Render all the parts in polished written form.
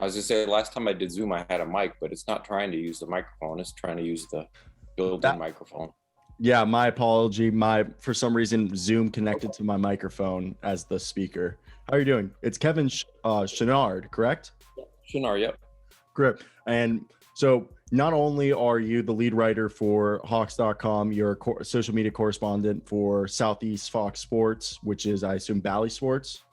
I was gonna say last time I did Zoom, I had a mic, but it's not trying to use the microphone. It's trying to use the built-in That microphone. Yeah, my apology. My For some reason Zoom connected to my microphone as the speaker. How are you doing? It's Kevin Chouinard, correct? Chouinard, yep. Great. And so not only are you the lead writer for Hawks.com, you're a social media correspondent for Southeast Fox Sports, which is, I assume, Bally Sports.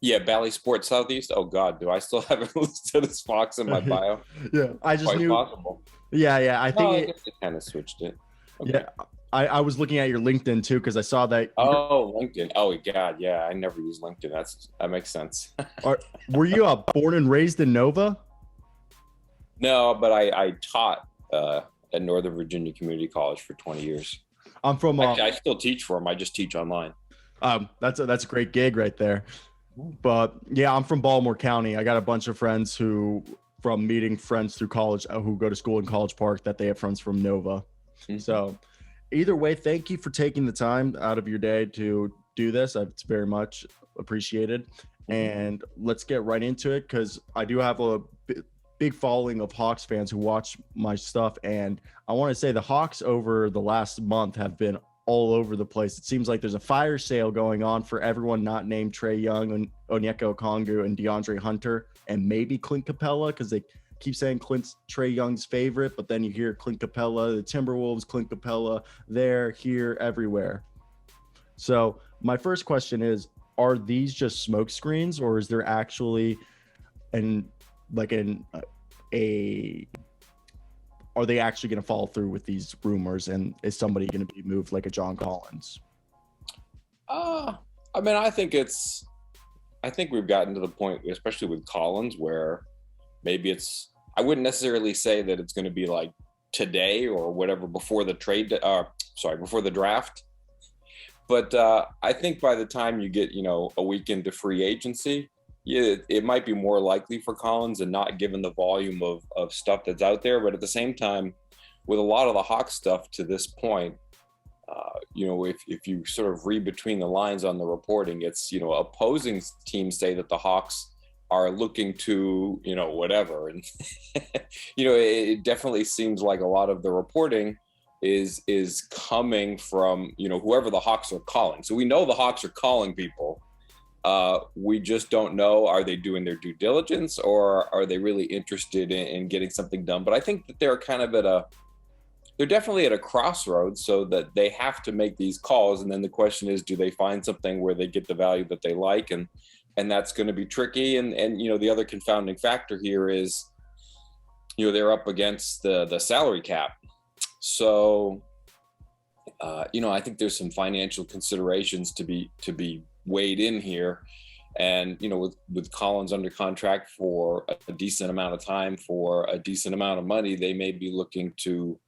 Yeah, Bally Sports Southeast. Oh God, do I still have it listed as Fox in my bio? Yeah, I just Quite knew. possible. Yeah. I think No, I guess they kind of switched it. Okay. Yeah, I was looking at your LinkedIn too because I saw that. Oh, LinkedIn. Oh God, yeah. I never use LinkedIn. That makes sense. Were you born and raised in Nova? No, but I taught at Northern Virginia Community College for 20 years. I'm from. Actually, I still teach for them. I just teach online. That's a great gig right there. But yeah, I'm from Baltimore County. I got a bunch of friends from meeting friends through college who go to school in College Park that they have friends from Nova. Mm-hmm. So either way, thank you for taking the time out of your day to do this. It's very much appreciated. And let's get right into it because I do have a big following of Hawks fans who watch my stuff. And I want to say the Hawks over the last month have been all over the place. It seems like there's a fire sale going on for everyone not named Trae Young, Onyeka Okongwu, and DeAndre Hunter, and maybe Clint Capella because they keep saying Clint's Trae Young's favorite, but then you hear Clint Capella, the Timberwolves, Clint Capella, there, here, everywhere. So my first question is, are these just smoke screens or is there actually are they actually going to follow through with these rumors and is somebody going to be moved like a John Collins? I mean, I think we've gotten to the point, especially with Collins, where maybe I wouldn't necessarily say that it's going to be like today or whatever before the before the draft. But I think by the time you get, a week into free agency, it might be more likely for Collins, and not given the volume of stuff that's out there. But at the same time, with a lot of the Hawks stuff to this point, if you sort of read between the lines on the reporting, it's, opposing teams say that the Hawks are looking to, whatever. And, it definitely seems like a lot of the reporting is coming from, whoever the Hawks are calling. So we know the Hawks are calling people. We just don't know, are they doing their due diligence or are they really interested in getting something done? But I think that they're kind of they're definitely at a crossroads, so that they have to make these calls. And then the question is, do they find something where they get the value that they like? And that's going to be tricky. And the other confounding factor here is, they're up against the salary cap. So, I think there's some financial considerations to be weighed in here. And, with Collins under contract for a decent amount of time, for a decent amount of money, they may be looking to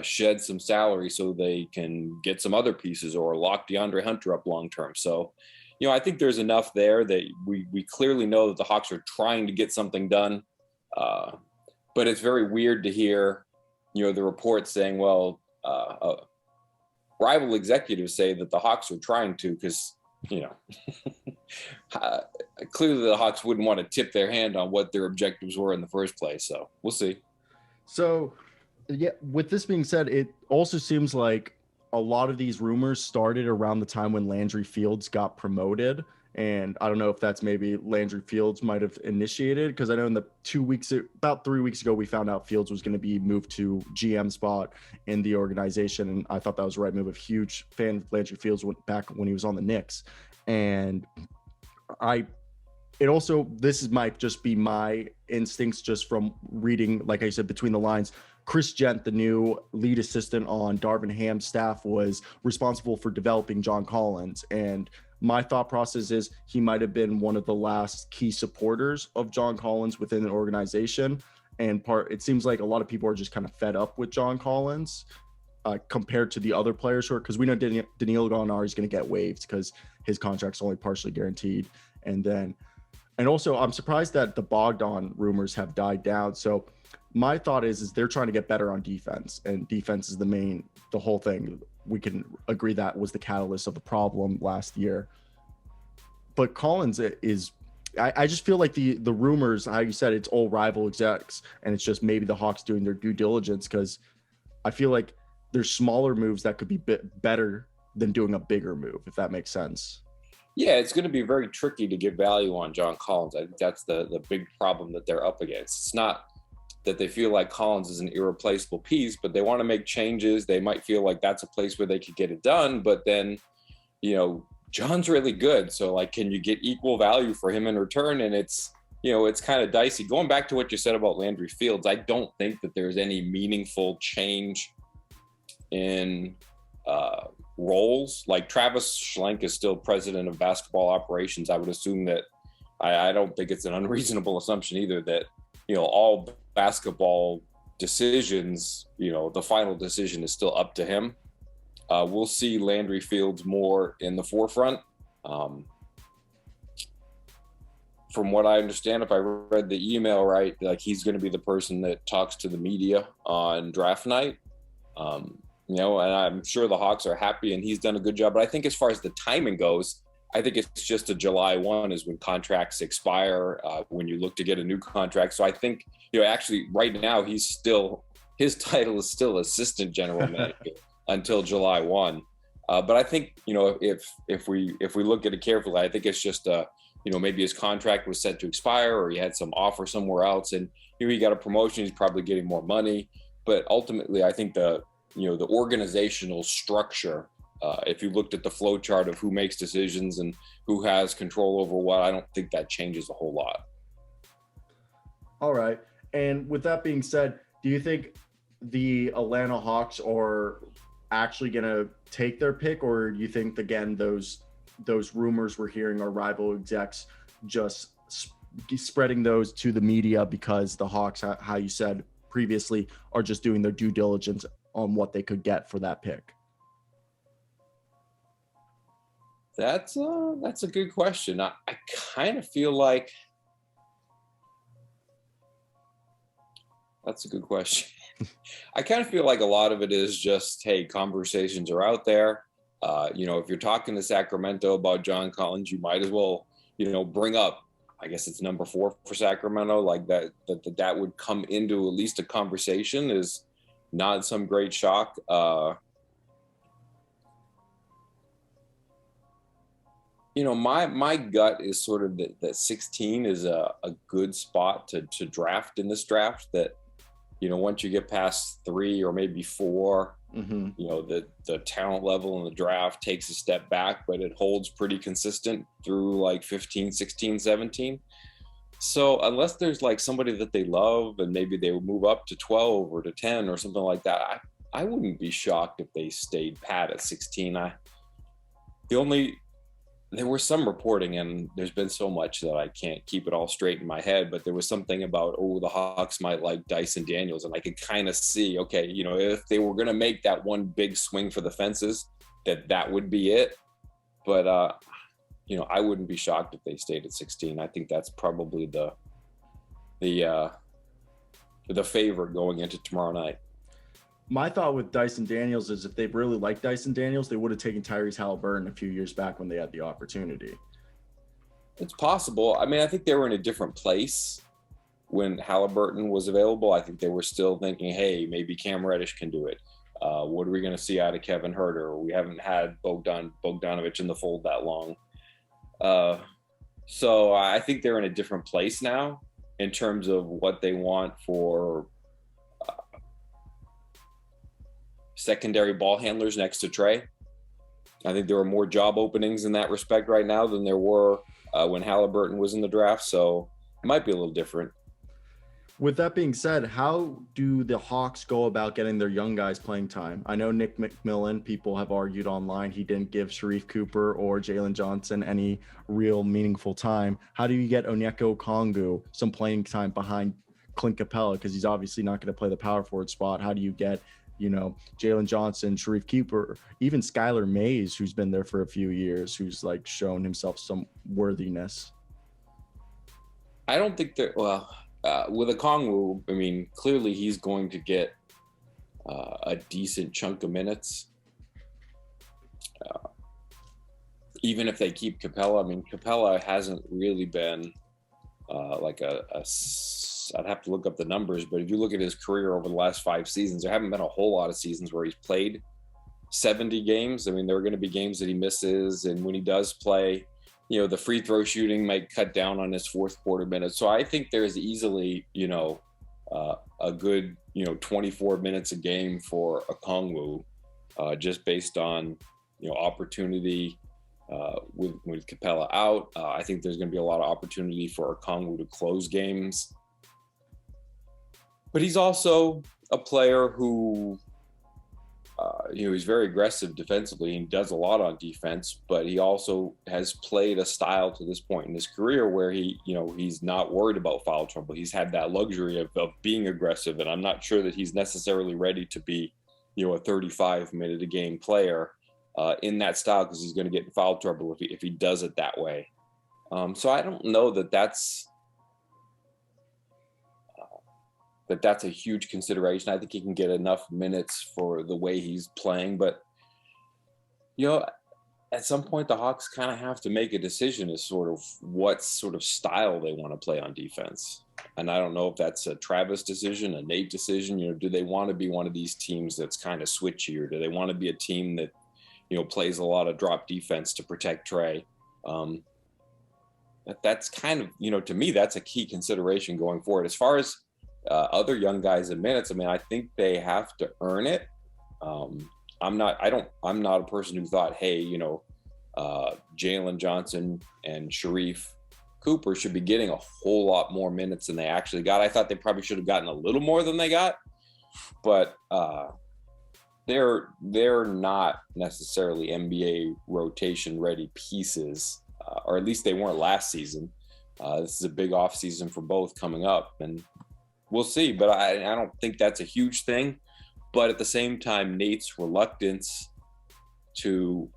shed some salary so they can get some other pieces or lock DeAndre Hunter up long term. So, I think there's enough there that we clearly know that the Hawks are trying to get something done. But it's very weird to hear, the reports saying, well, rival executives say that the Hawks are trying to, because, clearly the Hawks wouldn't want to tip their hand on what their objectives were in the first place. So we'll see. So, yeah, with this being said, it also seems like a lot of these rumors started around the time when Landry Fields got promoted. And I don't know if that's maybe Landry Fields might have initiated, because I know about 3 weeks ago, we found out Fields was going to be moved to GM spot in the organization. And I thought that was the right move. A huge fan of Landry Fields went back when he was on the Knicks. And this might just be my instincts just from reading, like I said, between the lines. Chris Gent, the new lead assistant on Darvin Ham's staff, was responsible for developing John Collins. And my thought process is he might have been one of the last key supporters of John Collins within an organization. And it seems like a lot of people are just kind of fed up with John Collins compared to the other players who are, because we know Danilo Gallinari is going to get waived because his contract's only partially guaranteed. And also I'm surprised that the Bogdan rumors have died down. So my thought is they're trying to get better on defense, and defense is the whole thing. We can agree that was the catalyst of the problem last year. But Collins is I just feel like the rumors, how you said, it's all rival execs, and it's just maybe the Hawks doing their due diligence, because I feel like there's smaller moves that could be better than doing a bigger move, if that makes sense. Yeah, it's going to be very tricky to get value on John Collins. I think that's the big problem that they're up against. It's not that they feel like Collins is an irreplaceable piece, but they want to make changes. They might feel like that's a place where they could get it done, but then, John's really good. So like, can you get equal value for him in return? And it's kind of dicey. Going back to what you said about Landry Fields, I don't think that there's any meaningful change in roles. Like Travis Schlenk is still president of basketball operations. I would assume that I don't think it's an unreasonable assumption either that, all basketball decisions, the final decision is still up to him. We'll see Landry Fields more in the forefront. From what I understand, if I read the email right, like he's going to be the person that talks to the media on draft night. And I'm sure the Hawks are happy and he's done a good job. But I think as far as the timing goes, I think it's just a July 1 is when contracts expire, when you look to get a new contract. So I think, actually right now his title is still assistant general manager until July 1. But I think, if we look at it carefully, I think it's just, maybe his contract was set to expire or he had some offer somewhere else and he got a promotion, he's probably getting more money. But ultimately, I think the organizational structure, if you looked at the flow chart of who makes decisions and who has control over what, I don't think that changes a whole lot. All right. And with that being said, do you think the Atlanta Hawks are actually going to take their pick, or do you think, again, those rumors we're hearing are rival execs just spreading those to the media because the Hawks, how you said previously, are just doing their due diligence on what they could get for that pick? That's a good question. I kind of feel like that's a good question. I kind of feel like a lot of it is just, hey, conversations are out there. If you're talking to Sacramento about John Collins, you might as well, bring up, I guess it's number 4 for Sacramento, like that would come into at least a conversation is not some great shock. My gut is sort of that 16 is a good spot to draft in this draft. That, once you get past 3 or maybe 4, the talent level in the draft takes a step back, but it holds pretty consistent through like 15, 16, 17. So unless there's like somebody that they love and maybe they would move up to 12 or to 10 or something like that, I wouldn't be shocked if they stayed pat at 16. There was some reporting, and there's been so much that I can't keep it all straight in my head, but there was something about, the Hawks might like Dyson Daniels. And I could kind of see, okay, if they were going to make that one big swing for the fences, that would be it. But, I wouldn't be shocked if they stayed at 16. I think that's probably the favorite going into tomorrow night. My thought with Dyson Daniels is if they really liked Dyson Daniels, they would have taken Tyrese Halliburton a few years back when they had the opportunity. It's possible. I mean, I think they were in a different place when Halliburton was available. I think they were still thinking, hey, maybe Cam Reddish can do it. What are we going to see out of Kevin Huerter? We haven't had Bogdanovich in the fold that long. So I think they're in a different place now in terms of what they want for secondary ball handlers next to Trey. I think there are more job openings in that respect right now than there were when Halliburton was in the draft. So it might be a little different. With that being said, how do the Hawks go about getting their young guys playing time? I know Nick McMillan, people have argued online, he didn't give Sharif Cooper or Jalen Johnson any real meaningful time. How do you get Onyeka Okongwu some playing time behind Clint Capella? Because he's obviously not going to play the power forward spot. How do you get, Jalen Johnson, Sharif Cooper, even Skylar Mays, who's been there for a few years, who's like shown himself some worthiness? I don't think that, with Okongwu, I mean, clearly he's going to get a decent chunk of minutes. Even if they keep Capella, I mean, Capella hasn't really been I'd have to look up the numbers, but if you look at his career over the last 5 seasons, there haven't been a whole lot of seasons where he's played 70 games. I mean, there are going to be games that he misses, and when he does play, the free throw shooting might cut down on his fourth quarter minutes. So I think there's easily, a good, 24 minutes a game for Okongwu, just based on, opportunity with Capella out. I think there's going to be a lot of opportunity for Okongwu to close games. But he's also a player who, he's very aggressive defensively and does a lot on defense, but he also has played a style to this point in his career where he's not worried about foul trouble. He's had that luxury of being aggressive, and I'm not sure that he's necessarily ready to be, a 35-minute a game player in that style, because he's going to get in foul trouble if he does it that way. So I don't know that that's a huge consideration. I think he can get enough minutes for the way he's playing, but at some point the Hawks kind of have to make a decision as sort of what sort of style they want to play on defense. And I don't know if that's a Travis decision, a Nate decision. Do they want to be one of these teams that's kind of switchy, or do they want to be a team that plays a lot of drop defense to protect Trey? That's kind of, to me, that's a key consideration going forward. As far as other young guys in minutes, I mean, I think they have to earn it. I'm not a person who thought, hey, Jalen Johnson and Sharif Cooper should be getting a whole lot more minutes than they actually got. I thought they probably should have gotten a little more than they got, but they're not necessarily NBA rotation ready pieces, or at least they weren't last season. This is a big off season for both coming up, and we'll see. But I don't think that's a huge thing. But at the same time, Nate's reluctance to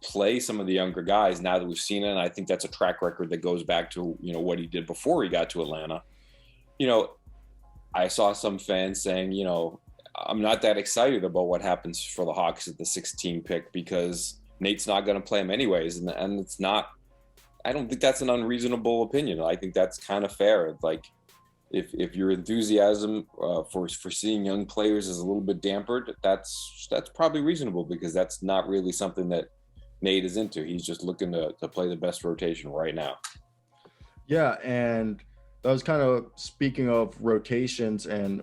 play some of the younger guys, now that we've seen it, and I think that's a track record that goes back to what he did before he got to Atlanta. I saw some fans saying, I'm not that excited about what happens for the Hawks at the 16 pick because Nate's not going to play him anyways. And it's not, I don't think that's an unreasonable opinion. I think that's kind of fair. Like, if your enthusiasm for seeing young players is a little bit dampered, that's probably reasonable, because that's not really something that Nate is into. He's just looking to play the best rotation right now. Yeah, and that was kind of speaking of rotations and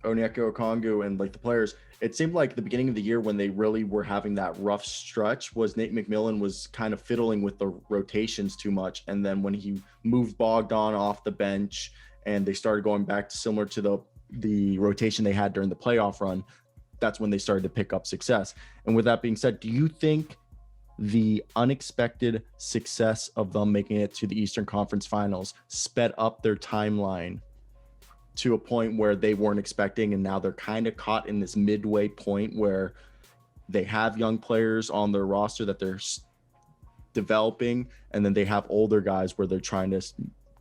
Onyeka Okongwu and like the players. It seemed like the beginning of the year when they really were having that rough stretch was Nate McMillan was kind of fiddling with the rotations too much. And then when he moved Bogdan off the bench and they started going back to similar to the rotation they had during the playoff run, that's when they started to pick up success. And with that being said, do you think the unexpected success of them making it to the Eastern Conference Finals sped up their timeline to a point where they weren't expecting, and now they're kind of caught in this midway point where they have young players on their roster that they're developing, and then they have older guys where they're trying to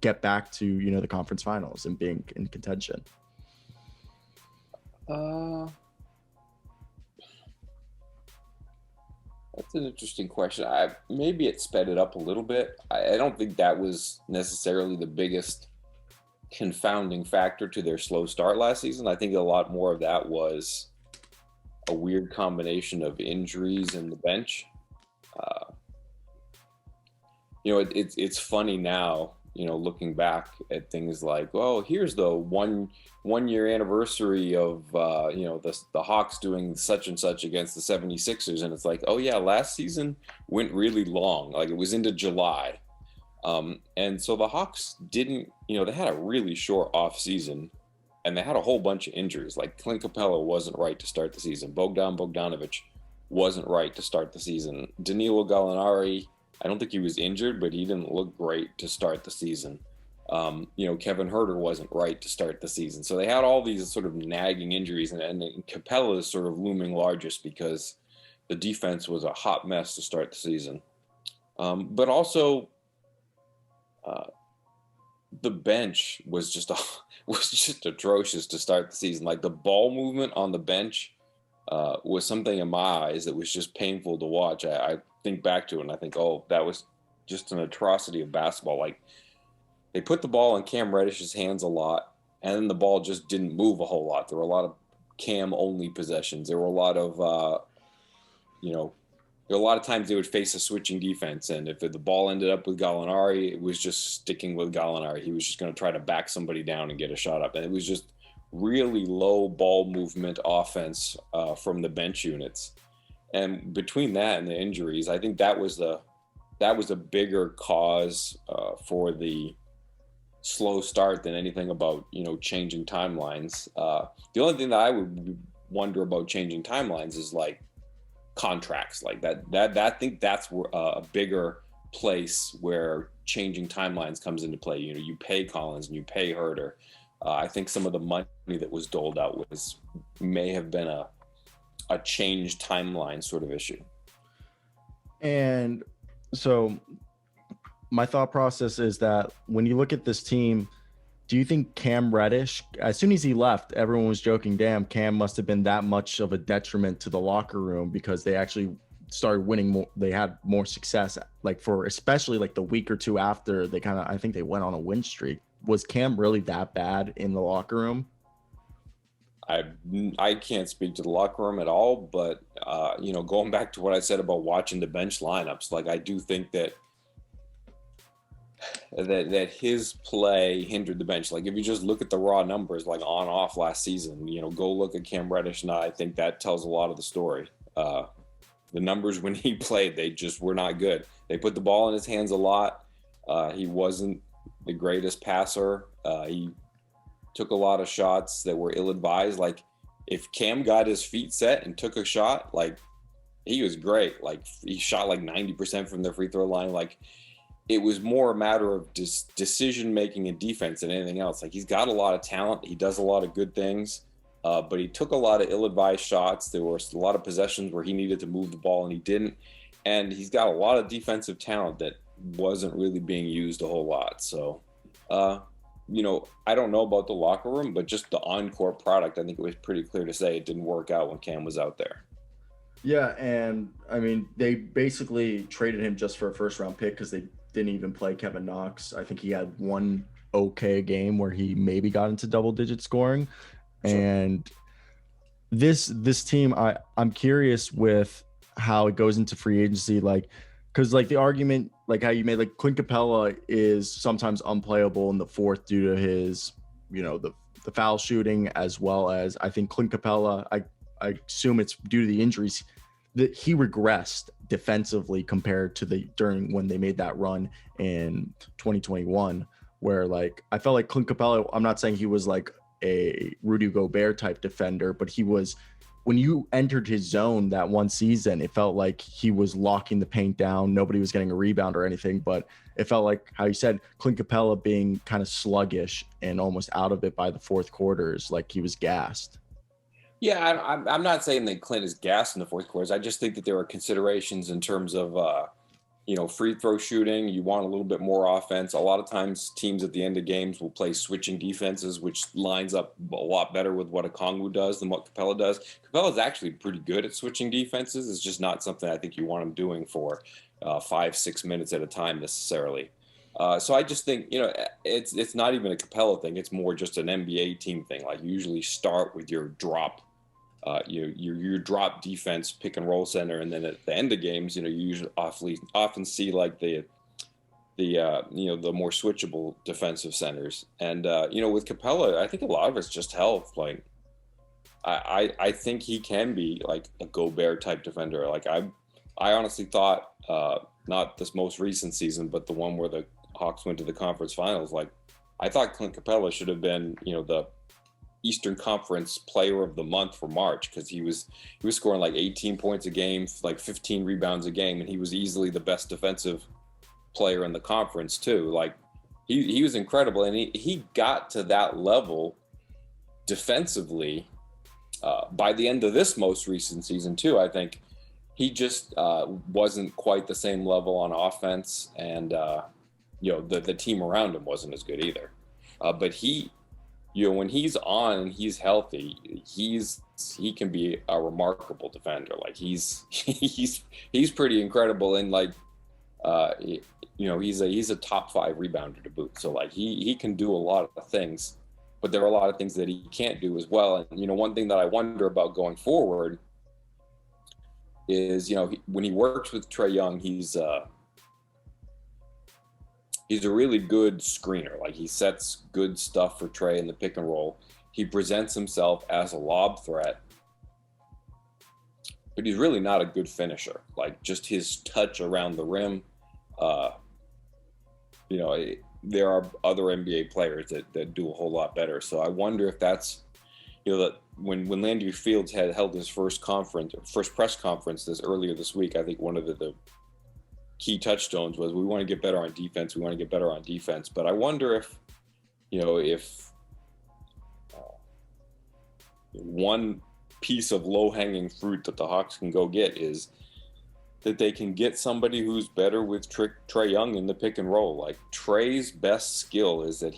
get back to the conference finals and being in contention? That's an interesting question. Maybe it sped it up a little bit. I don't think that was necessarily the biggest confounding factor to their slow start last season. I think a lot more of that was a weird combination of injuries and the bench. It's funny now, looking back at things like, oh, here's the one year anniversary of the Hawks doing such and such against the 76ers, and it's like, oh yeah, last season went really long, like it was into July. And so the Hawks didn't, they had a really short off season, and they had a whole bunch of injuries. Like Clint Capella wasn't right to start the season. Bogdanovic wasn't right to start the season. Danilo Gallinari, I don't think he was injured, but he didn't look great to start the season. Kevin Huerter wasn't right to start the season. So they had all these sort of nagging injuries, and Capella is sort of looming largest because the defense was a hot mess to start the season. But also, the bench was just atrocious to start the season. Like the ball movement on the bench was something in my eyes that was just painful to watch. I think back to it and I think, oh, that was just an atrocity of basketball. Like they put the ball in Cam Reddish's hands a lot, and then the ball just didn't move a whole lot. There were a lot of Cam only possessions. There were a lot of you know, there were a lot of times they would face a switching defense, and if the ball ended up with Gallinari, it was just sticking with Gallinari. He was just going to try to back somebody down and get a shot up, and it was just really low ball movement offense from the bench units. And between that and the injuries, I think that was a bigger cause for the slow start than anything about changing timelines. The only thing that I would wonder about changing timelines is like contracts like that. I think that's a bigger place where changing timelines comes into play. You pay Collins and you pay Herter. I think some of the money that was doled out may have been a changed timeline sort of issue. And so my thought process is that when you look at this team, do you think Cam Reddish, as soon as he left, everyone was joking, damn, Cam must have been that much of a detriment to the locker room because they actually started winning more. They had more success, like for especially like the week or two after they I think they went on a win streak. Was Cam really that bad in the locker room? I can't speak to the locker room at all, but going back to what I said about watching the bench lineups, like I do think that his play hindered the bench. Like if you just look at the raw numbers, like on off last season, go look at Cam Reddish, and I think that tells a lot of the story. The numbers when he played, they just were not good. They put the ball in his hands a lot. He wasn't the greatest passer. He took a lot of shots that were ill-advised. Like if Cam got his feet set and took a shot, like he was great. Like he shot like 90% from the free throw line. Like it was more a matter of decision making and defense than anything else. Like he's got a lot of talent. He does a lot of good things, but he took a lot of ill-advised shots. There were a lot of possessions where he needed to move the ball and he didn't. And he's got a lot of defensive talent that wasn't really being used a whole lot. So, I don't know about the locker room, but just the on-court product, I think it was pretty clear to say it didn't work out when Cam was out there. Yeah, and I mean, they basically traded him just for a first-round pick because they didn't even play Kevin Knox. I think he had one okay game where he maybe got into double-digit scoring. Sure. And this team, I'm curious with how it goes into free agency, like because like the argument, like how you made, like Clint Capella is sometimes unplayable in the fourth due to his, the foul shooting, as well as I think Clint Capella, I assume it's due to the injuries that he regressed defensively compared to during when they made that run in 2021, where like I felt like Clint Capella, I'm not saying he was like a Rudy Gobert type defender, but he was, when you entered his zone that one season, it felt like he was locking the paint down. Nobody was getting a rebound or anything, but it felt like how you said Clint Capella being kind of sluggish and almost out of it by the fourth quarters, like he was gassed. Yeah, I'm not saying that Clint is gassed in the fourth quarters. I just think that there are considerations in terms of, free throw shooting. You want a little bit more offense. A lot of times teams at the end of games will play switching defenses, which lines up a lot better with what Okongwu does than what Capella does. Capella's actually pretty good at switching defenses. It's just not something I think you want him doing for 5-6 minutes at a time necessarily. So I just think, it's not even a Capella thing. It's more just an NBA team thing. Like you usually start with your drop your drop defense, pick and roll center, and then at the end of games, you usually often see like the more switchable defensive centers. And with Capella, I think a lot of it's just health. Like I think he can be like a Gobert type defender. Like I honestly thought, not this most recent season, but the one where the Hawks went to the conference finals. Like I thought Clint Capella should have been, the Eastern Conference Player of the Month for March, because he was scoring like 18 points a game, like 15 rebounds a game, and he was easily the best defensive player in the conference too. Like he was incredible, and he got to that level defensively by the end of this most recent season too. I think he just wasn't quite the same level on offense, and the team around him wasn't as good either. But he, when he's on and he's healthy, he can be a remarkable defender. Like he's pretty incredible, and like he's a top 5 rebounder to boot. So like he can do a lot of things, but there are a lot of things that he can't do as well. And one thing that I wonder about going forward is when he works with Trae Young, he's a really good screener. Like he sets good stuff for Trae in the pick and roll. He presents himself as a lob threat, but he's really not a good finisher. Like just his touch around the rim. There are other NBA players that do a whole lot better. So I wonder if that's, that when Landry Fields had held his first press conference earlier this week, I think one of the key touchstones was we want to get better on defense. We want to get better on defense. But I wonder if one piece of low-hanging fruit that the Hawks can go get is that they can get somebody who's better with Trae Young in the pick and roll. Like Trae's best skill is that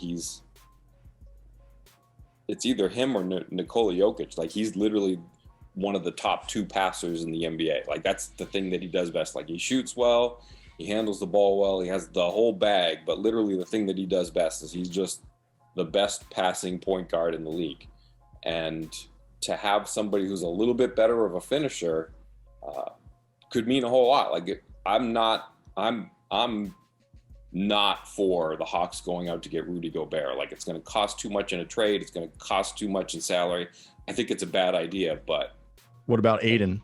it's either him or Nikola Jokic. Like he's literally one of the top 2 passers in the NBA. Like that's the thing that he does best. Like he shoots well, he handles the ball well, he has the whole bag, but literally the thing that he does best is he's just the best passing point guard in the league. And to have somebody who's a little bit better of a finisher could mean a whole lot. Like I'm not for the Hawks going out to get Rudy Gobert. Like it's going to cost too much in a trade. It's going to cost too much in salary. I think it's a bad idea, but what about Aiden?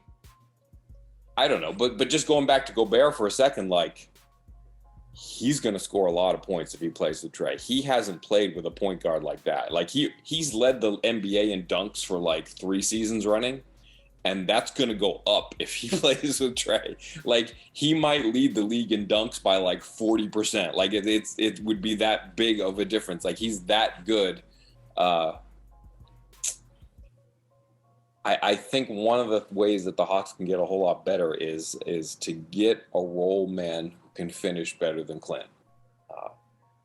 I don't know, but just going back to Gobert for a second, like he's going to score a lot of points if he plays with Trae. He hasn't played with a point guard like that. Like he's led the NBA in dunks for like 3 seasons running. And that's going to go up if he plays with Trae. Like he might lead the league in dunks by like 40%. Like it would be that big of a difference. Like he's that good. I think one of the ways that the Hawks can get a whole lot better is to get a role man who can finish better than Clint.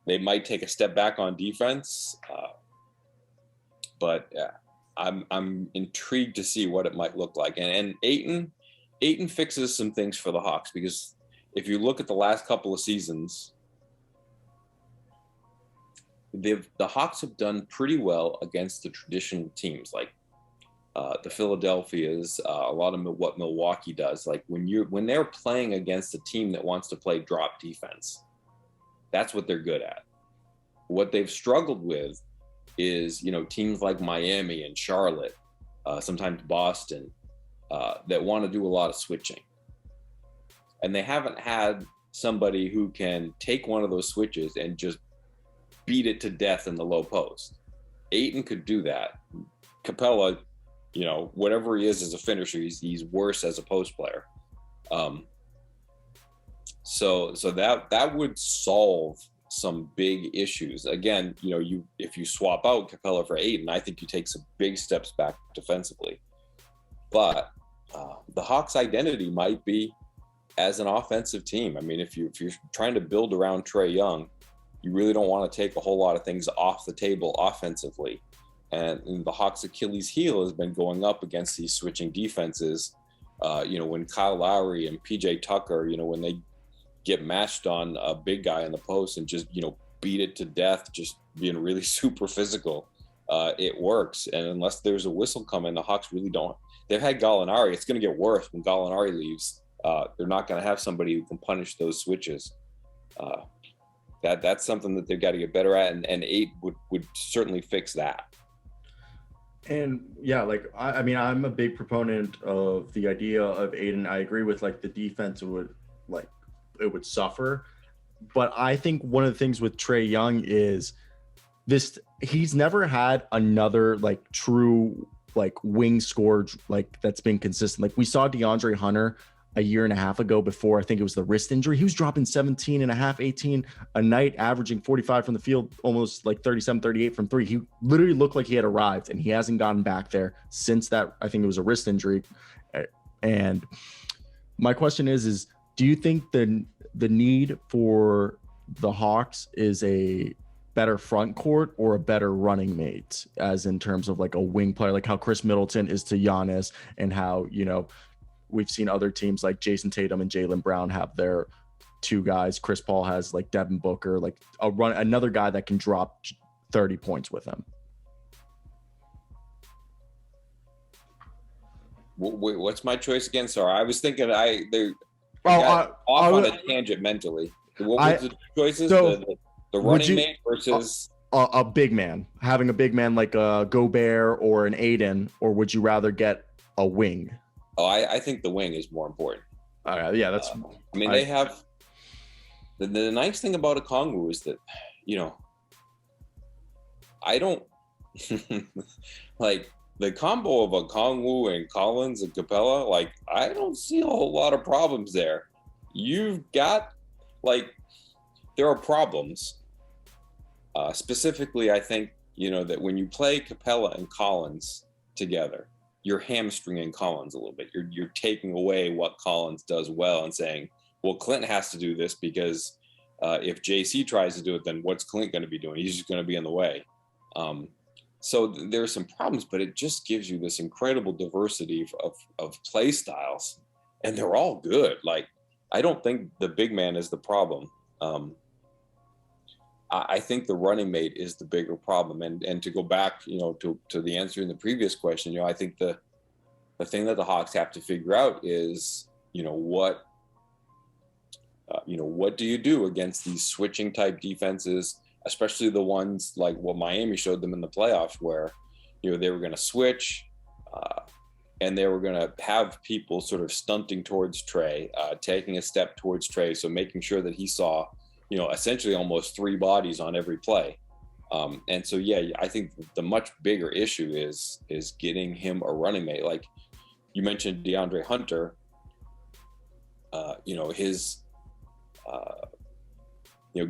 They might take a step back on defense, but I'm intrigued to see what it might look like. And Ayton fixes some things for the Hawks, because if you look at the last couple of seasons, the Hawks have done pretty well against the traditional teams, like the Philadelphias, a lot of what Milwaukee does. Like when they're playing against a team that wants to play drop defense, that's what they're good at. What they've struggled with is, teams like Miami and Charlotte, sometimes Boston, that want to do a lot of switching. And they haven't had somebody who can take one of those switches and just beat it to death in the low post. Ayton could do that. Capella, whatever he is as a finisher, he's worse as a post player. So that would solve some big issues. Again, if you swap out Capella for Ayton, I think you take some big steps back defensively. But the Hawks' identity might be as an offensive team. I mean, if you're trying to build around Trae Young, you really don't want to take a whole lot of things off the table offensively. And the Hawks' Achilles heel has been going up against these switching defenses. When Kyle Lowry and PJ Tucker, when they get matched on a big guy in the post and just, beat it to death, just being really super physical, it works. And unless there's a whistle coming, the Hawks really don't. They've had Gallinari. It's going to get worse when Gallinari leaves. They're not going to have somebody who can punish those switches. That's something that they've got to get better at, and 8 would certainly fix that. And yeah, I mean, I'm a big proponent of the idea of Aiden. I agree with the defense would suffer, but I think one of the things with Trae Young is he's never had another true wing score that's been consistent. We saw DeAndre Hunter a year and a half ago before, I think it was the wrist injury. He was dropping 17 and a half, 18 a night, averaging 45 from the field, almost 37, 38 from 3. He literally looked like he had arrived, and he hasn't gotten back there since that. I think it was a wrist injury. And my question is do you think the need for the Hawks is a better front court or a better running mate, as in terms of a wing player, like how Chris Middleton is to Giannis, and how, we've seen other teams like Jason Tatum and Jaylen Brown have their two guys. Chris Paul has like Devin Booker, like another guy that can drop 30 points with him. Wait, what's my choice again? Sorry, I was thinking off on a tangent mentally. What was the choices? So the running mate versus a big man, having a big man like a Gobert or an Aiden, or would you rather get a wing? Oh, I think the wing is more important. Yeah, that's. I mean, they have the nice thing about a Okongwu is that, I don't like the combo of a Okongwu and Collins and Capella. Like, I don't see a whole lot of problems there. You've got there are problems. Specifically, I think that when you play Capella and Collins together, you're hamstringing Collins a little bit. You're taking away what Collins does well and saying, well, Clint has to do this because if JC tries to do it, then what's Clint going to be doing? He's just going to be in the way. So there's some problems, but it just gives you this incredible diversity of play styles, and they're all good. Like, I don't think the big man is the problem. I think the running mate is the bigger problem. And to go back, to the answer in the previous question, I think the thing that the Hawks have to figure out is, what do you do against these switching type defenses, especially the ones like what Miami showed them in the playoffs, where, they were going to switch and they were going to have people sort of stunting towards Trey, taking a step towards Trey. So making sure that he saw, essentially almost three bodies on every play. And so, I think the much bigger issue is getting him a running mate. Like you mentioned, DeAndre Hunter, his,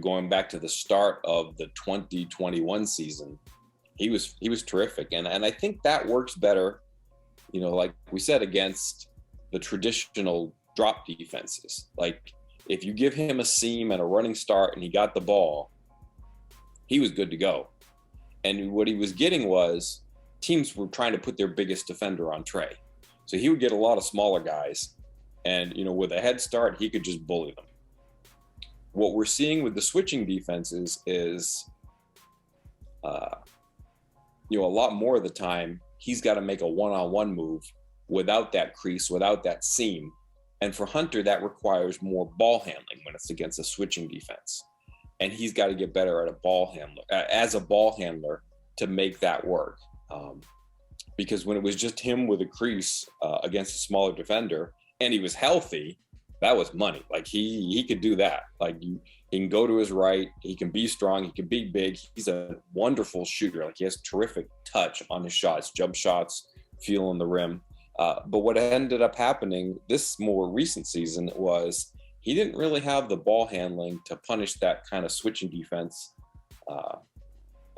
going back to the start of the 2021 season, he was terrific. And I think that works better, like we said, against the traditional drop defenses. Like, if you give him a seam and a running start and he got the ball, he was good to go. And what he was getting was teams were trying to put their biggest defender on Trey. So he would get a lot of smaller guys. And, with a head start, he could just bully them. What we're seeing with the switching defenses is, a lot more of the time, he's got to make a one-on-one move without that crease, without that seam. And for Hunter, that requires more ball handling when it's against a switching defense. And he's got to get better at as a ball handler to make that work. Because when it was just him with a crease against a smaller defender, and he was healthy, that was money. Like, he could do that. Like, he can go to his right, he can be strong, he can be big. He's a wonderful shooter. Like, he has terrific touch on his shots, jump shots, feeling the rim. But what ended up happening this more recent season was he didn't really have the ball handling to punish that kind of switching defense.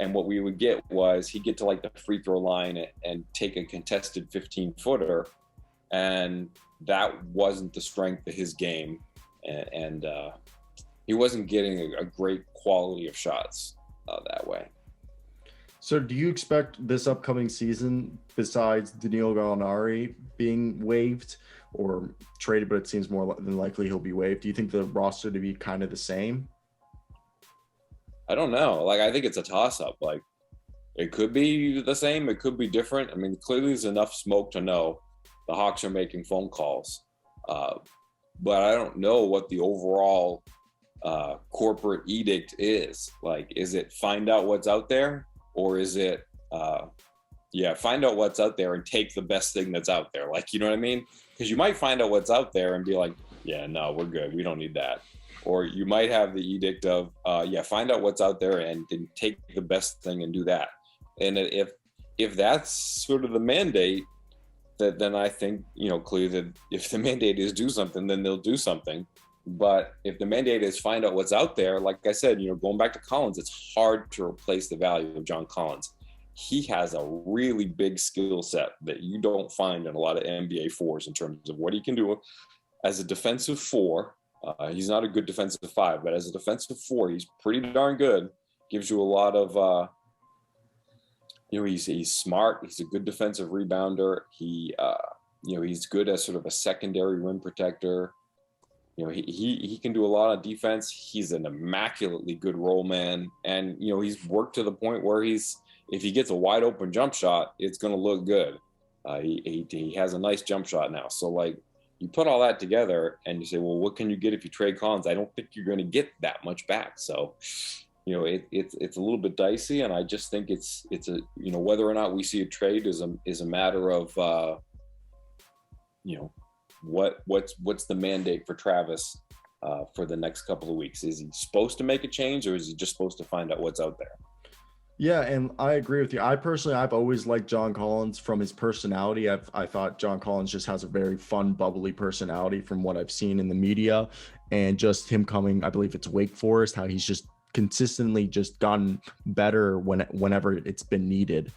And what we would get was he'd get to the free throw line and take a contested 15-footer. And that wasn't the strength of his game. And he wasn't getting a great quality of shots that way. So do you expect this upcoming season, besides Danilo Gallinari being waived or traded, but it seems more than likely he'll be waived, do you think the roster to be kind of the same? I don't know. I think it's a toss-up. It could be the same. It could be different. I mean, clearly there's enough smoke to know the Hawks are making phone calls. But I don't know what the overall corporate edict is. Is it find out what's out there? Or is it, find out what's out there and take the best thing that's out there? You know what I mean? Because you might find out what's out there and be like, yeah, no, we're good. We don't need that. Or you might have the edict of, find out what's out there and take the best thing and do that. And if that's sort of the mandate, then I think, clearly that if the mandate is do something, then they'll do something. But if the mandate is find out what's out there, like I said, going back to Collins, it's hard to replace the value of John Collins. He has a really big skill set that you don't find in a lot of NBA fours in terms of what he can do as a defensive four. He's not a good defensive five, but as a defensive four, he's pretty darn good. Gives you a lot of, he's smart. He's a good defensive rebounder. He's good as sort of a secondary rim protector. he can do a lot of defense. He's an immaculately good roll man, and he's worked to the point where if he gets a wide open jump shot, it's going to look good. He has a nice jump shot now. So like you put all that together and you say, well, what can you get if you trade Collins? I don't think you're going to get that much back. So it's a little bit dicey, and I just think it's a whether or not we see a trade is a matter of what's the mandate for Travis for the next couple of weeks. Is he supposed to make a change, or is he just supposed to find out what's out there? Yeah, and I agree with you. I've always liked John Collins from his personality. I thought John Collins just has a very fun, bubbly personality from what I've seen in the media, and just him coming, I believe it's Wake Forest, how he's just consistently just gotten better whenever it's been needed.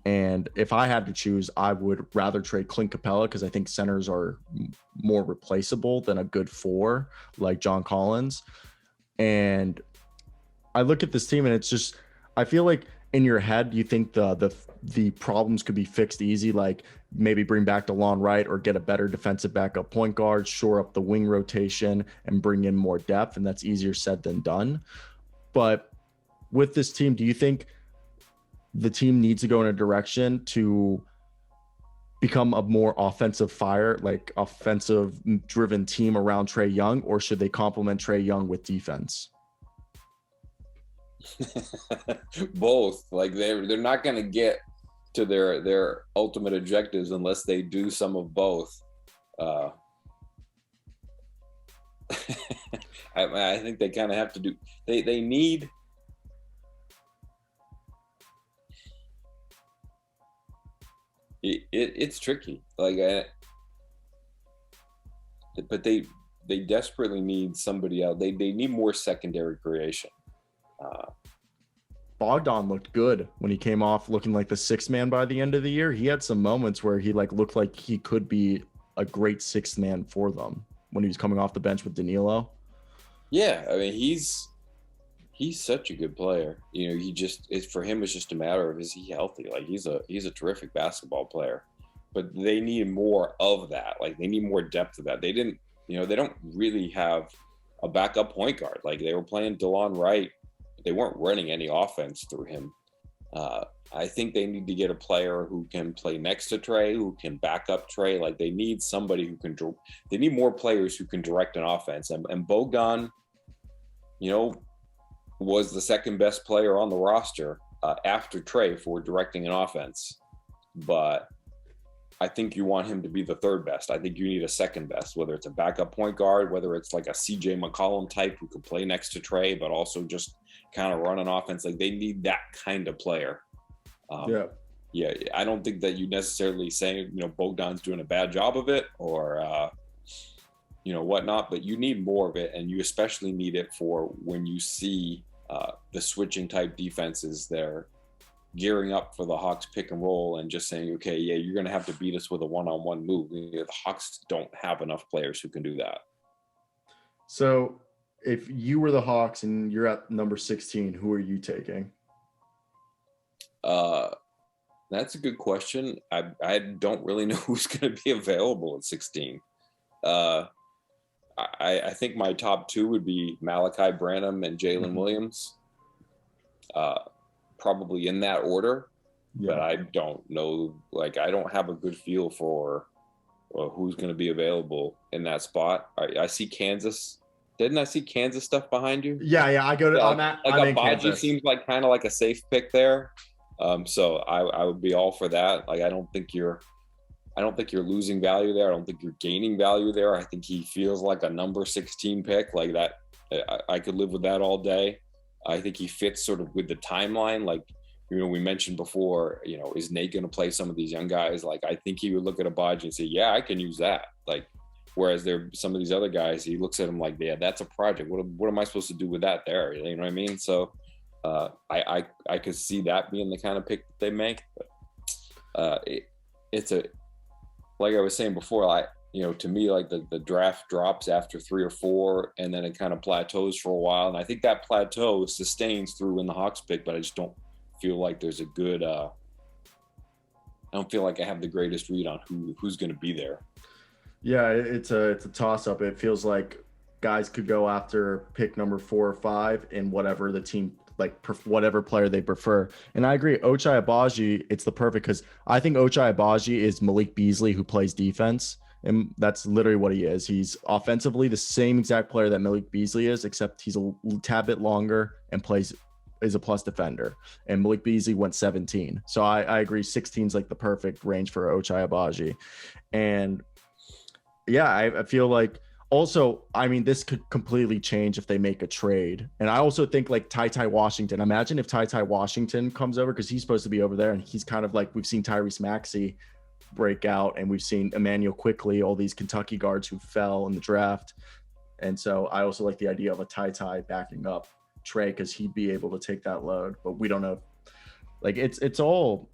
And if I had to choose, I would rather trade Clint Capella, because I think centers are more replaceable than a good four like John Collins. And I look at this team and it's just, I feel like in your head, you think the problems could be fixed easy, like maybe bring back DeLon Wright or get a better defensive backup point guard, shore up the wing rotation and bring in more depth. And that's easier said than done. But with this team, do you think the team needs to go in a direction to become a more offensive driven team around Trae Young, or should they complement Trae Young with defense? Both. Like they're not going to get to their ultimate objectives unless they do some of both. I think they kind of have to do. They need. It's tricky, but they desperately need somebody else. They need more secondary creation. Bogdan looked good when he came off looking like the sixth man by the end of the year. He had some moments where he looked like he could be a great sixth man for them when he was coming off the bench with Danilo. Yeah, I mean he's such a good player. For him it's just a matter of, is he healthy? He's a terrific basketball player, but they need more of that. They need more depth of that. They don't really have a backup point guard. They were playing DeLon Wright. They weren't running any offense through him. I think they need to get a player who can play next to Trae, who can back up Trae. They need somebody who can. They need more players who can direct an offense. And Bogdan, was the second best player on the roster after Trae for directing an offense. But I think you want him to be the third best. I think you need a second best, whether it's a backup point guard, whether it's like a CJ McCollum type who can play next to Trae, but also just kind of run an offense. They need that kind of player. Yeah. I don't think that you necessarily say, Bogdan's doing a bad job of it or, whatnot, but you need more of it. And you especially need it for when you see the switching type defenses. They're gearing up for the Hawks pick and roll and just saying, okay, yeah, you're going to have to beat us with a one-on-one move. The Hawks don't have enough players who can do that. So if you were the Hawks and you're at number 16, who are you taking? That's a good question. I don't really know who's going to be available at 16. I think my top two would be Malachi Branham and Jalen Williams. Probably in that order, but I don't know. I don't have a good feel for who's going to be available in that spot. I see Kansas. Didn't I see Kansas stuff behind you? Yeah. I go to. I'm in Kansas. Seems kind of like a safe pick there. So I would be all for that. I don't think you're losing value there. I don't think you're gaining value there. I think he feels like a number 16 pick that. I could live with that all day. I think he fits sort of with the timeline. We mentioned before, is Nate going to play some of these young guys? I think he would look at Agbaji and say, yeah, I can use that. Whereas some of these other guys, he looks at them yeah, that's a project. What am I supposed to do with that there? You know what I mean? So I could see that being the kind of pick that they make. But it's like I was saying before, to me, the draft drops after 3 or 4, and then it kind of plateaus for a while. And I think that plateau sustains through in the Hawks pick, but I just don't feel like there's a good, I don't feel like I have the greatest read on who's going to be there. Yeah, it's a toss up. It feels like guys could go after pick number 4 or 5 in whatever the team whatever player they prefer. And I agree, Ochai Agbaji, it's the perfect because I think Ochai Agbaji is Malik Beasley who plays defense. And that's literally what he is. He's offensively the same exact player that Malik Beasley is, except he's a tad bit longer and is a plus defender. And Malik Beasley went 17. So I agree 16 is like the perfect range for Ochai Agbaji. And yeah, I feel like also, I mean, this could completely change if they make a trade. And I also think like Ty Washington. Imagine if Ty Washington comes over because he's supposed to be over there and he's kind of like we've seen Tyrese Maxey break out and we've seen Emmanuel Quickly, all these Kentucky guards who fell in the draft. And so I also like the idea of a Ty backing up Trey because he'd be able to take that load. But we don't know. Like it's all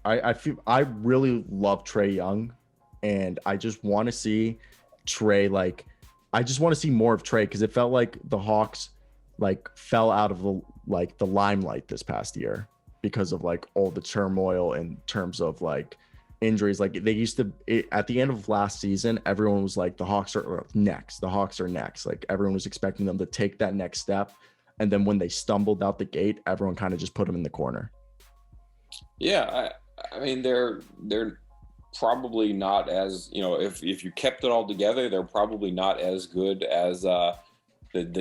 I feel I really love Trae Young and I just want to see Trey I just want to see more of Trey because it felt like the Hawks like fell out of the limelight this past year because of like all the turmoil in terms of like injuries. Like they used to at the end of last season, everyone was like the Hawks are next. Like everyone was expecting them to take that next step. And then when they stumbled out the gate, everyone kind of just put them in the corner. Yeah, I mean they're probably not as, if you kept it all together, they're probably not as good as the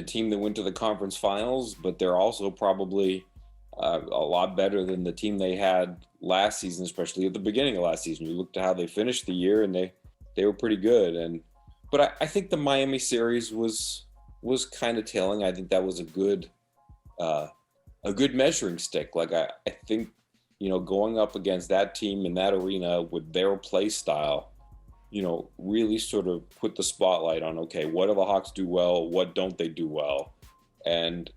team that went to the conference finals, but they're also probably a lot better than the team they had last season, especially at the beginning of last season. You looked at how they finished the year and they were pretty good. But I think the Miami series was kind of telling. I think that was a good measuring stick. Like I think, going up against that team in that arena with their play style, really sort of put the spotlight on, okay, what do the Hawks do well? What don't they do well? And,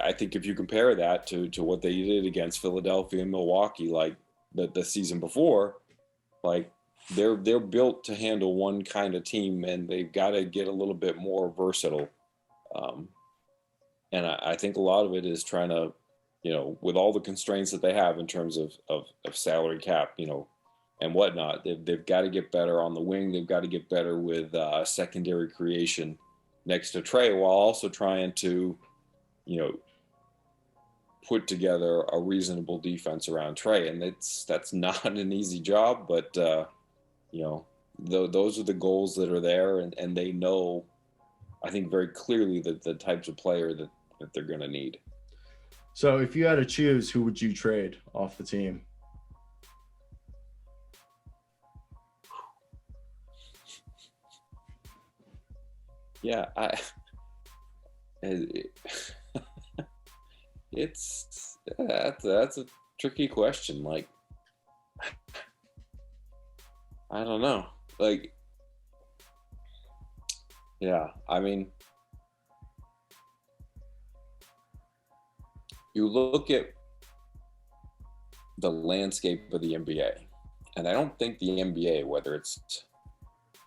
I think if you compare that to what they did against Philadelphia and Milwaukee, like the season before, like they're built to handle one kind of team and they've got to get a little bit more versatile. And I think a lot of it is trying to, with all the constraints that they have in terms of salary cap, and whatnot, they've got to get better on the wing. They've got to get better with secondary creation next to Trey while also trying to, put together a reasonable defense around Trey. And that's not an easy job, but, those are the goals that are there. And they know, I think very clearly that the types of player that they're going to need. So if you had to choose, who would you trade off the team? Yeah, that's a tricky question. Like, I don't know. Like, yeah, I mean, you look at the landscape of the NBA, and I don't think the NBA, whether it's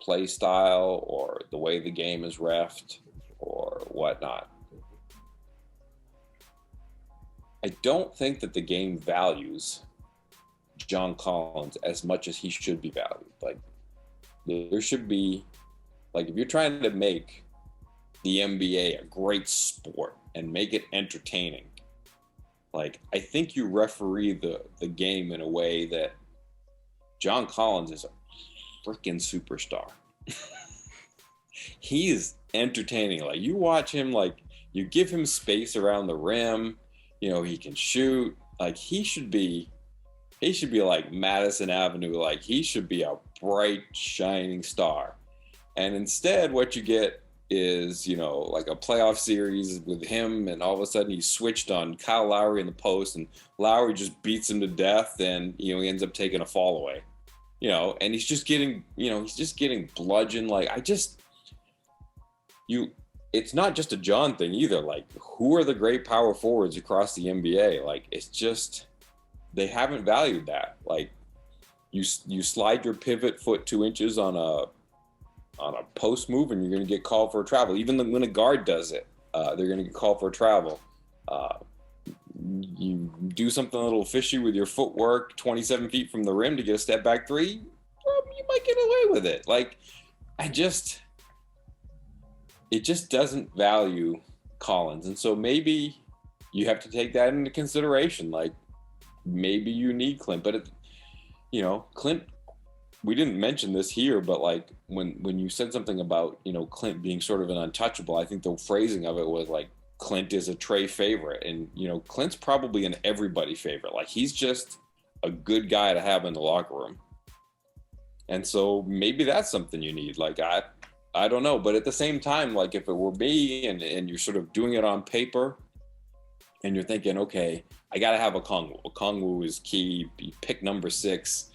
play style or the way the game is reffed or whatnot, I don't think that the game values John Collins as much as he should be valued. Like, there should be, like, if you're trying to make the NBA a great sport and make it entertaining, like, I think you referee the game in a way that John Collins is a freaking superstar. He is entertaining. Like, you watch him, like, you give him space around the rim, he can shoot. Like, he should be like Madison Avenue. Like, he should be a bright, shining star. And instead, what you get is, like a playoff series with him, and all of a sudden he's switched on Kyle Lowry in the post, and Lowry just beats him to death, and, he ends up taking a fall away. And he's just getting bludgeoned. Like, it's not just a John thing either. Like, who are the great power forwards across the NBA? Like, it's just, they haven't valued that. Like, you slide your pivot foot 2 inches on a post move and you're going to get called for a travel. Even when a guard does it, they're going to get called for a travel. You do something a little fishy with your footwork 27 feet from the rim to get a step back three, you might get away with it. Like, it just doesn't value Collins. And so maybe you have to take that into consideration. Like maybe you need Clint, but Clint, we didn't mention this here, but like when you said something about, Clint being sort of an untouchable, I think the phrasing of it was like Clint is a Trey favorite. And, Clint's probably an everybody favorite. Like he's just a good guy to have in the locker room. And so maybe that's something you need. Like I don't know, but at the same time, like if it were me and you're sort of doing it on paper and you're thinking, okay, I got to have Okongwu. Okongwu is key. Pick number 6.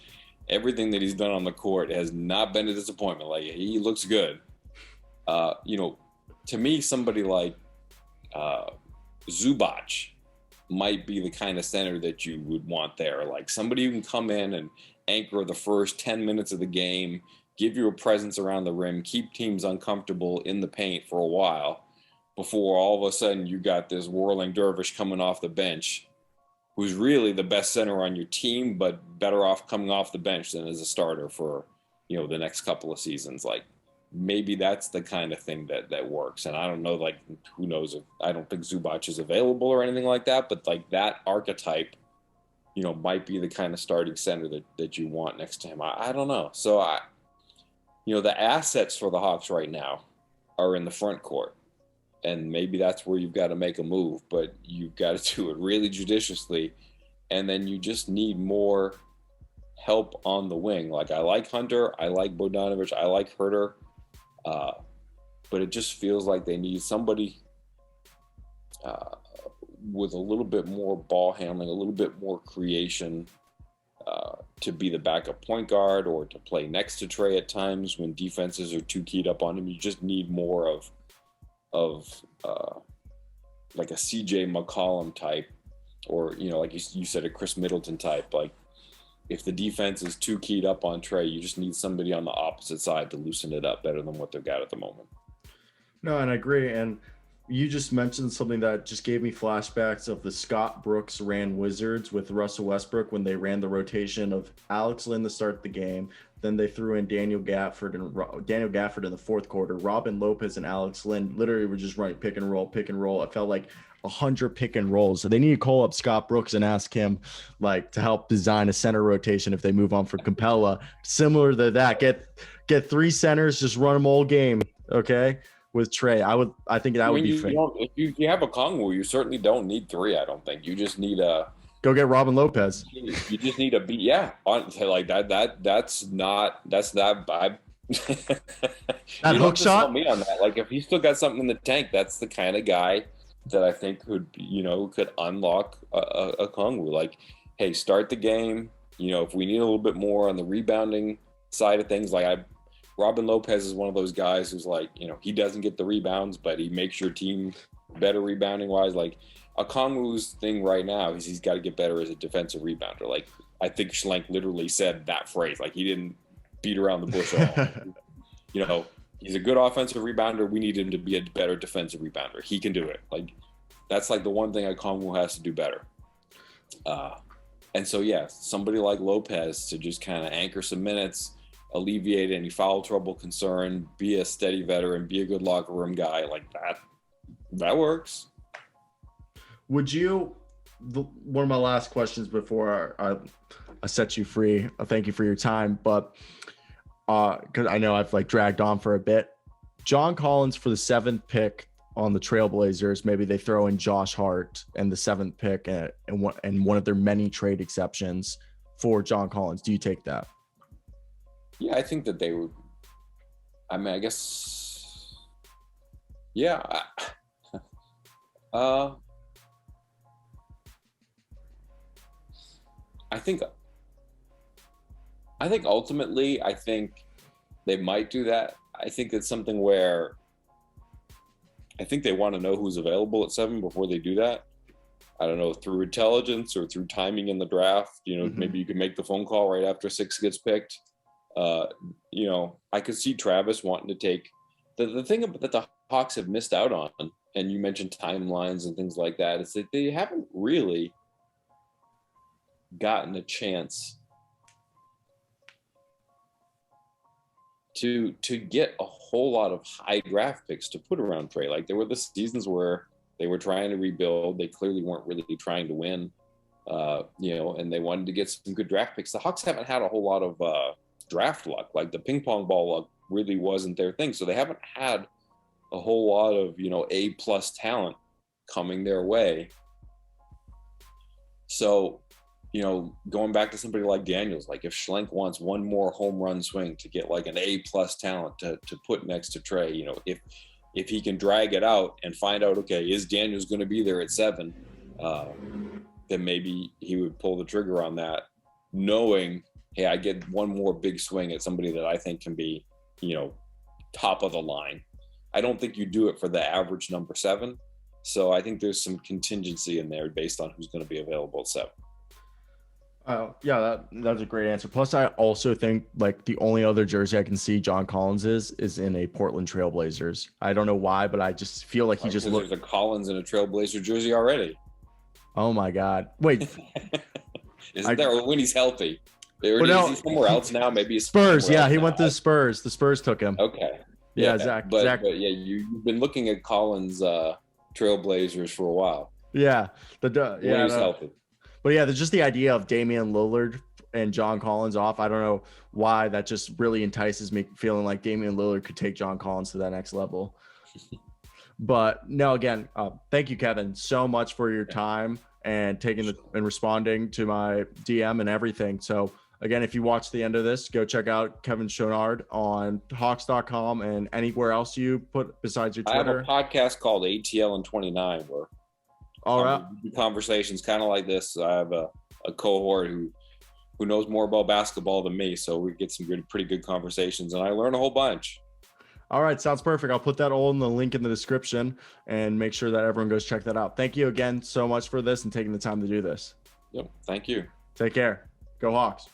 Everything that he's done on the court has not been a disappointment. Like he looks good. To me, somebody like Zubac might be the kind of center that you would want there. Like somebody who can come in and anchor the first 10 minutes of the game, give you a presence around the rim, keep teams uncomfortable in the paint for a while before all of a sudden you got this whirling dervish coming off the bench who's really the best center on your team, but better off coming off the bench than as a starter for, the next couple of seasons. Like maybe that's the kind of thing that works. And I don't know, like, who knows if I don't think Zubac is available or anything like that, but like that archetype, might be the kind of starting center that you want next to him. I don't know. So the assets for the Hawks right now are in the front court. And maybe that's where you've got to make a move, but you've got to do it really judiciously. And then you just need more help on the wing. Like I like Hunter, I like Bogdanovic, I like Herter, but it just feels like they need somebody with a little bit more ball handling, a little bit more creation to be the backup point guard or to play next to Trey at times when defenses are too keyed up on him. You just need more of like a CJ McCollum type, or like you said, a Chris Middleton type. Like if the defense is too keyed up on Trey, you just need somebody on the opposite side to loosen it up better than what they've got at the moment. No, and I agree. And you just mentioned something that just gave me flashbacks of the Scott Brooks ran Wizards with Russell Westbrook when they ran the rotation of Alex Len to start the game. Then they threw in Daniel Gafford in the fourth quarter. Robin Lopez and Alex Len literally were just running pick and roll. It felt like 100 pick and rolls. So they need to call up Scott Brooks and ask him like to help design a center rotation if they move on for Capella. Similar to that, get 3 centers, just run them all game. Okay. With Trey, I think that would be fair. If you have a Kongwu, you certainly don't need 3. I don't think you just need a go get Robin Lopez. You just need a beat, like that. That's not. I. That hook shot. Me on that. Like if he's still got something in the tank, that's the kind of guy that I think could unlock a Kongwu. Like, hey, start the game. If we need a little bit more on the rebounding side of things, Robin Lopez is one of those guys who's like, he doesn't get the rebounds, but he makes your team better rebounding wise. Like Okongwu's thing right now is he's got to get better as a defensive rebounder. Like I think Schlenk literally said that phrase. Like he didn't beat around the bush at all. He's a good offensive rebounder. We need him to be a better defensive rebounder. He can do it. Like that's like the one thing Okongwu has to do better. And so somebody like Lopez to just kind of anchor some minutes, alleviate any foul trouble concern, be a steady veteran, be a good locker room guy like that works. Would you, one of my last questions before I set you free, thank you for your time, but because I know I've dragged on for a bit, John Collins for the 7th pick on the Trailblazers, maybe they throw in Josh Hart and the 7th pick and one of their many trade exceptions for John Collins. Do you take that? Yeah, I think that they would. I mean, I guess. Yeah. I think ultimately, I think they might do that. I think it's something where I think they want to know who's available at 7 before they do that. I don't know, through intelligence or through timing in the draft. Maybe you can make the phone call right after 6 gets picked. I could see Travis wanting to take the thing that the Hawks have missed out on, and you mentioned timelines and things like that, is that they haven't really gotten a chance to get a whole lot of high draft picks to put around Trey. Like there were the seasons where they were trying to rebuild. They clearly weren't really trying to win, and they wanted to get some good draft picks. The Hawks haven't had a whole lot of draft luck. Like the ping pong ball luck really wasn't their thing. So they haven't had a whole lot of, A+ talent coming their way. So, going back to somebody like Daniels, like if Schlenk wants one more home run swing to get like an A+ talent to put next to Trey, if he can drag it out and find out, okay, is Daniels going to be there at 7, then maybe he would pull the trigger on that, knowing, hey, I get one more big swing at somebody that I think can be, top of the line. I don't think you do it for the average number 7. So I think there's some contingency in there based on who's going to be available at 7. Oh, yeah, that's a great answer. Plus, I also think like the only other jersey I can see John Collins is in a Portland Trailblazers. I don't know why, but I just feel like he just looks. There's a Collins in a Trailblazer jersey already. Oh my God! Wait, isn't there when he's healthy? Is he somewhere else now? Maybe Spurs. Yeah, he went to the Spurs. The Spurs took him. Okay. Yeah, Zach. But yeah, you've been looking at Collins Trailblazers for a while. Yeah, he's healthy. But yeah, there's just the idea of Damian Lillard and John Collins off. I don't know why that just really entices me, feeling like Damian Lillard could take John Collins to that next level. But no, again, thank you, Kevin, so much for your time and and responding to my DM and everything. So again, if you watch the end of this, go check out Kevin Chouinard on Hawks.com and anywhere else you put besides your Twitter. I have a podcast called ATL and 29 where all right, conversations kind of like this. I have a cohort who knows more about basketball than me, so we get some pretty good conversations, and I learn a whole bunch. All right, sounds perfect. I'll put that all in the link in the description and make sure that everyone goes check that out. Thank you again so much for this and taking the time to do this. Yep, thank you. Take care. Go Hawks.